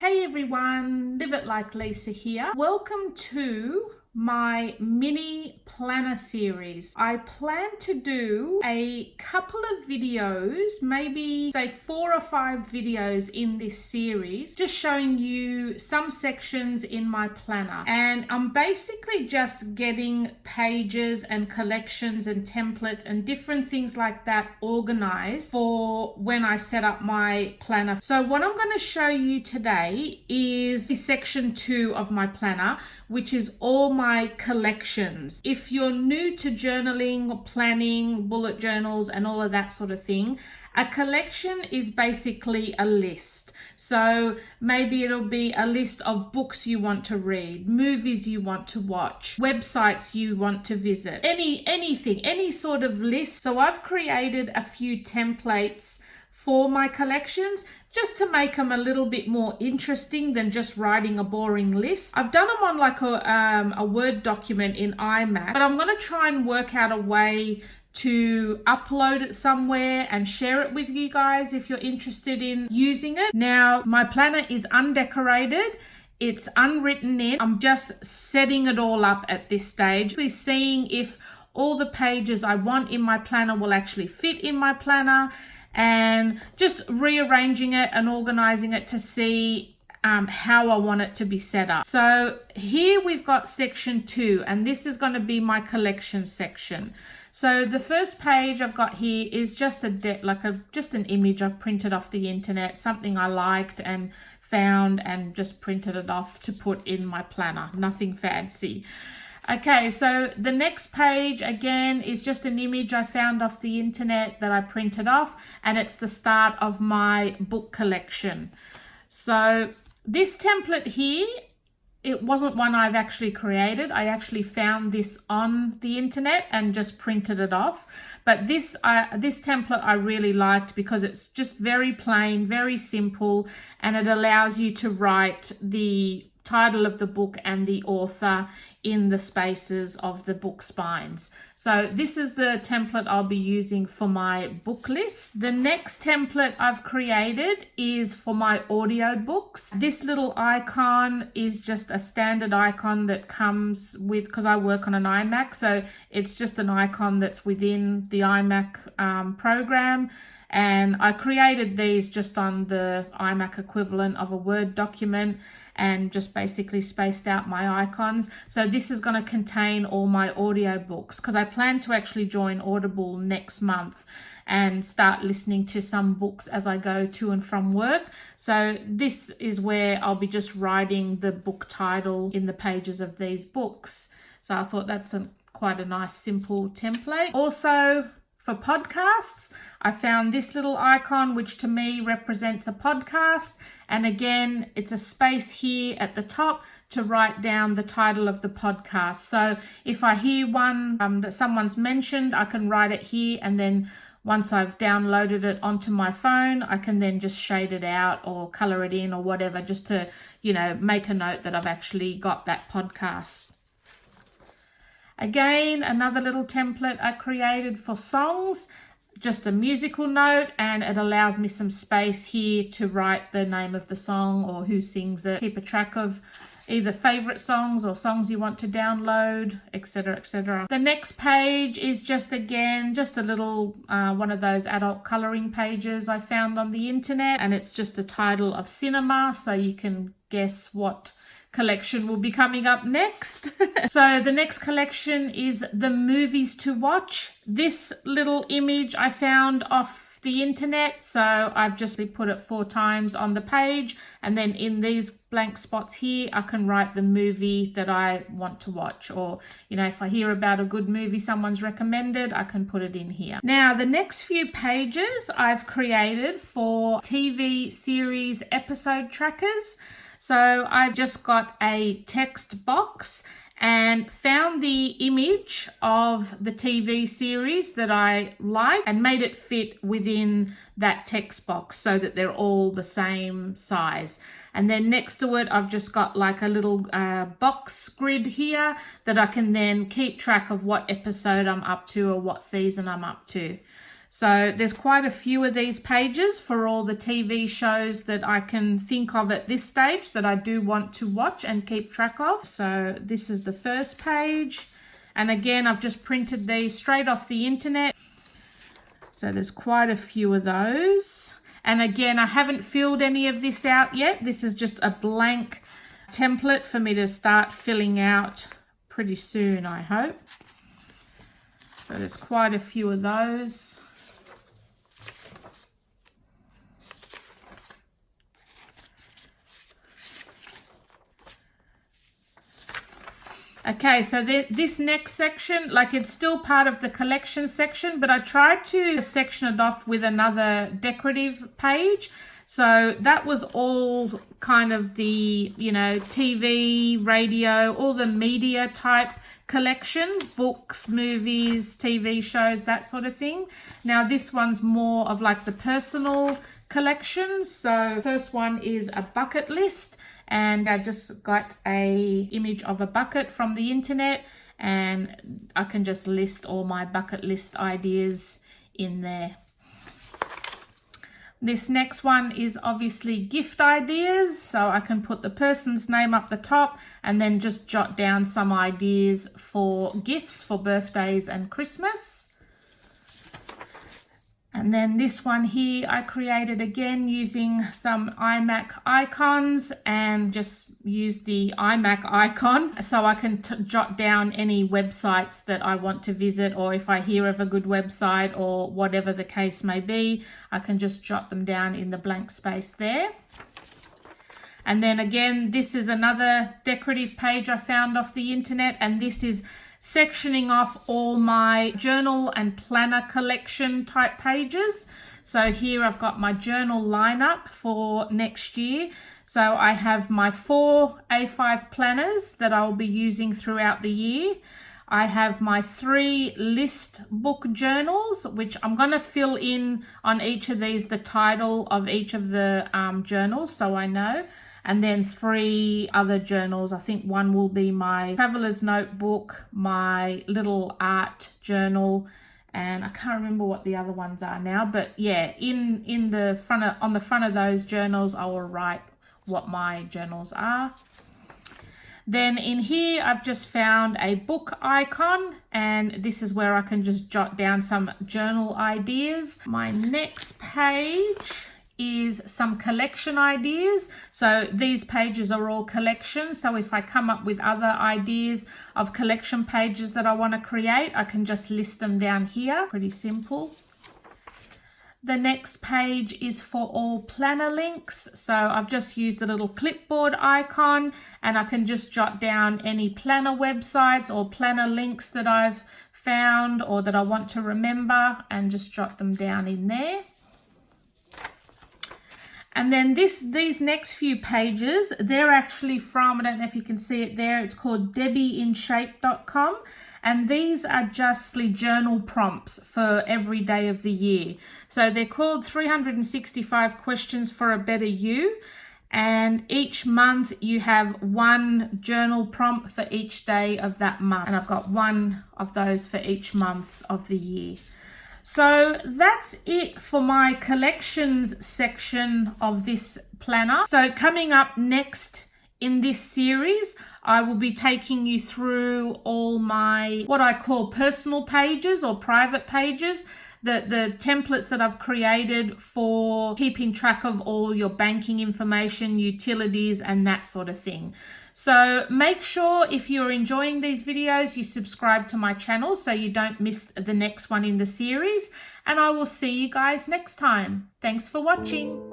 Hey everyone, Live It Like Lisa here. Welcome to my mini planner series. I plan to do a couple of videos, maybe say 4 or 5 videos in this series, just showing you some sections in my planner. And I'm basically just getting pages and collections and templates and different things like that organized for when I set up my planner. So what I'm going to show you today is section 2 of my planner, which is all my collections. If you're new to journaling, planning, bullet journals, and all of that sort of thing, a collection is basically a list. So maybe it'll be a list of books you want to read, movies you want to watch, websites you want to visit, anything, any sort of list. So I've created a few templates for my collections, just to make them a little bit more interesting than just writing a boring list. I've done them on like a Word document in iMac, but I'm going to try and work out a way to upload it somewhere and share it with you guys if you're interested in using it. Now, my planner is undecorated. It's unwritten in. I'm just setting it all up at this stage, seeing if all the pages I want in my planner will actually fit in my planner, and just rearranging it and organizing it to see how I want it to be set up. So here we've got section 2, and this is going to be my collection section. So the first page I've got here is just just an image I've printed off the internet, something I liked and found and just printed it off to put in my planner, nothing fancy. Okay, so the next page again is just an image I found off the internet that I printed off, and it's the start of my book collection. So this template here, it wasn't one I've actually created. I actually found this on the internet and just printed it off. But this template I really liked because it's just very plain, very simple, and it allows you to write the title of the book and the author in the spaces of the book spines. So this is the template I'll be using for my book list. The next template I've created is for my audio books. This little icon is just a standard icon that comes with, because I work on an iMac, so it's just an icon that's within the iMac program. And I created these just on the iMac equivalent of a Word document and just basically spaced out my icons. So this is going to contain all my audio books, because I plan to actually join Audible next month and start listening to some books as I go to and from work. So this is where I'll be just writing the book title in the pages of these books. So I thought that's quite a nice simple template. Also, for podcasts, I found this little icon, which to me represents a podcast. And again, it's a space here at the top to write down the title of the podcast. So if I hear one that someone's mentioned, I can write it here, and then once I've downloaded it onto my phone, I can then just shade it out or color it in or whatever, just to, make a note that I've actually got that podcast. Again, another little template I created for songs, just a musical note, and it allows me some space here to write the name of the song or who sings it. Keep a track of either favorite songs or songs you want to download, etc., etc. The next page is just a little one of those adult coloring pages I found on the internet, and it's just the title of cinema, so you can guess what collection will be coming up next. So the next collection is the movies to watch. This little image I found off the internet, so I've just put it 4 times on the page, and then in these blank spots here I can write the movie that I want to watch, or if I hear about a good movie someone's recommended, I can put it in here. Now the next few pages I've created for TV series episode trackers. So I've just got a text box and found the image of the TV series that I like and made it fit within that text box so that they're all the same size. And then next to it, I've just got like a little box grid here that I can then keep track of what episode I'm up to or what season I'm up to. So there's quite a few of these pages for all the TV shows that I can think of at this stage that I do want to watch and keep track of. So this is the first page. And again, I've just printed these straight off the internet. So there's quite a few of those. And again, I haven't filled any of this out yet. This is just a blank template for me to start filling out pretty soon, I hope. So there's quite a few of those. Okay, so this next section, like it's still part of the collection section, but I tried to section it off with another decorative page. So that was all kind of the, you know, TV, radio, all the media type collections, books, movies, TV shows, that sort of thing. Now this one's more of like the personal collections. So first one is a bucket list. And I just got a image of a bucket from the internet, and I can just list all my bucket list ideas in there. This next one is obviously gift ideas, so I can put the person's name up the top and then just jot down some ideas for gifts for birthdays and Christmas. And then this one here I created again using some iMac icons, and just use the iMac icon so I can jot down any websites that I want to visit, or if I hear of a good website or whatever the case may be, I can just jot them down in the blank space there. And then again, this is another decorative page I found off the internet, and this is sectioning off all my journal and planner collection type pages. So here I've got my journal lineup for next year. So I have my 4 A5 planners that I'll be using throughout the year. I have my 3 list book journals, which I'm going to fill in on each of these the title of each of the journals, so I know. And then 3 other journals. I think one will be my traveler's notebook, my little art journal, and I can't remember what the other ones are now. But yeah, in the front of, on the front of those journals, I will write what my journals are. Then in here, I've just found a book icon, and this is where I can just jot down some journal ideas. My next page is some collection ideas. So these pages are all collections. So if I come up with other ideas of collection pages that I want to create, I can just list them down here. Pretty simple. The next page is for all planner links. So I've just used the little clipboard icon, and I can just jot down any planner websites or planner links that I've found or that I want to remember, and just jot them down in there. And then these next few pages, they're actually from, I don't know if you can see it there, it's called debbieinshape.com. And these are just journal prompts for every day of the year. So they're called 365 questions for a better you. And each month you have 1 journal prompt for each day of that month. And I've got 1 of those for each month of the year. So that's it for my collections section of this planner. So coming up next in this series, I will be taking you through all my, what I call personal pages or private pages, the templates that I've created for keeping track of all your banking information, utilities, and that sort of thing. So make sure if you're enjoying these videos, you subscribe to my channel so you don't miss the next one in the series. And I will see you guys next time. Thanks for watching.